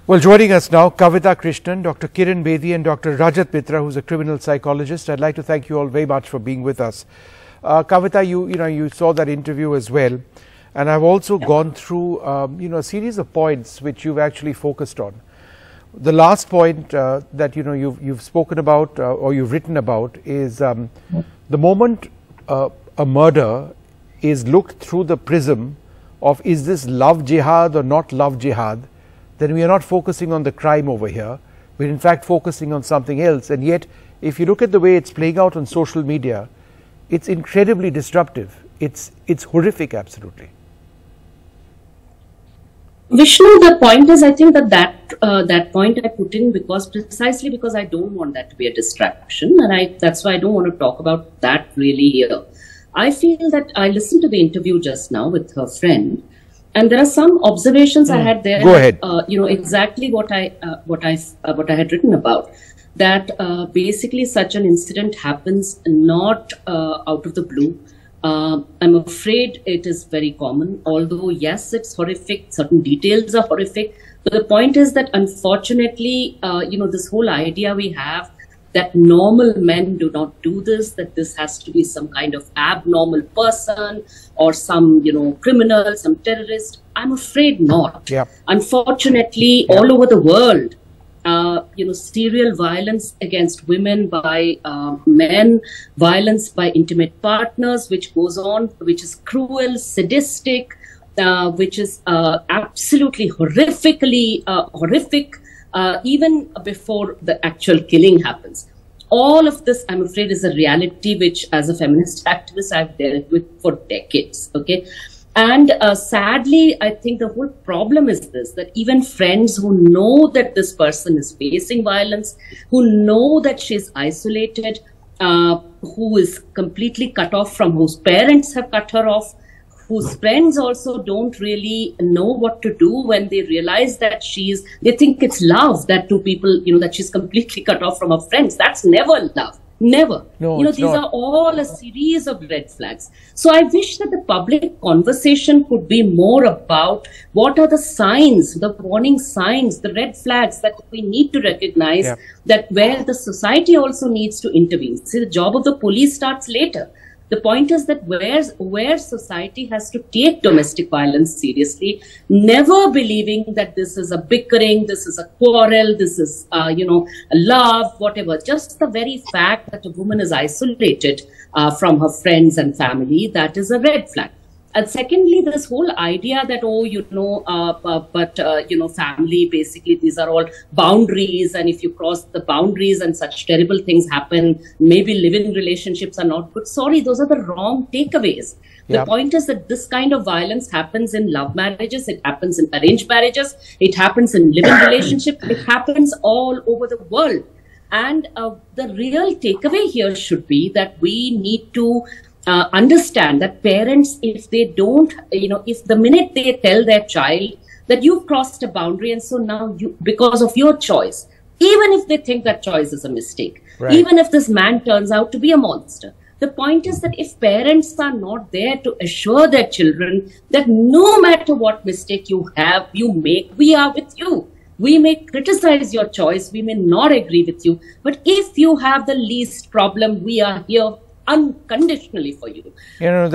Well, joining us now, Kavita Krishnan, Dr. Kiran Bedi and Dr. Rajat Mitra, who's a criminal psychologist. I'd like to thank you all very much for being with us. Kavita, you saw that interview as well, and I've also gone through a series of points which you've actually focused on. The last point that you've spoken about or you've written about is the moment a murder is looked through the prism of is this love jihad or not love jihad, then we are not focusing on the crime over here. We're in fact focusing on something else. And yet, if you look at the way it's playing out on social media, it's incredibly disruptive. It's horrific, absolutely. Vishnu, the point is, I think that point I put in precisely because I don't want that to be a distraction, and that's why I don't want to talk about that really here. I feel that I listened to the interview just now with her friend, and there are some observations I had there. Go ahead. Exactly what I had written about. That basically such an incident happens not out of the blue. I'm afraid it is very common. Although yes, it's horrific. Certain details are horrific. But the point is that unfortunately, this whole idea we have that normal men do not do this, that this has to be some kind of abnormal person or some, criminal, some terrorist. I'm afraid not. Yeah. Unfortunately, all over the world, serial violence against women by men, violence by intimate partners, which goes on, which is cruel, sadistic, which is absolutely horrifically horrific, even before the actual killing happens. All of this, I'm afraid, is a reality which, as a feminist activist, I've dealt with for decades. Okay. And sadly, I think the whole problem is this, that even friends who know that this person is facing violence, who know that she's isolated, who is completely cut off from whose parents have cut her off, whose friends also don't really know what to do when they realize that they think it's love, that two people, that she's completely cut off from her friends. That's never love. Never. No, these are all a series of red flags. So I wish that the public conversation could be more about what are the signs, the warning signs, the red flags that we need to recognize, that where the society also needs to intervene. See, the job of the police starts later. The point is that where society has to take domestic violence seriously, never believing that this is a bickering, this is a quarrel, this is, a love, whatever. Just the very fact that a woman is isolated from her friends and family, that is a red flag. And secondly, this whole idea that, family, basically, these are all boundaries. And if you cross the boundaries and such terrible things happen, maybe live-in relationships are not good. Sorry, those are the wrong takeaways. The point is that this kind of violence happens in love marriages. It happens in arranged marriages. It happens in live-in relationships. It happens all over the world. And the real takeaway here should be that we need to understand that parents, if they don't, if the minute they tell their child that you've crossed a boundary and so now because of your choice, even if they think that choice is a mistake, even if this man turns out to be a monster, the point is that if parents are not there to assure their children that no matter what mistake you make, we are with you. We may criticize your choice, we may not agree with you, but if you have the least problem, we are here unconditionally for you. That's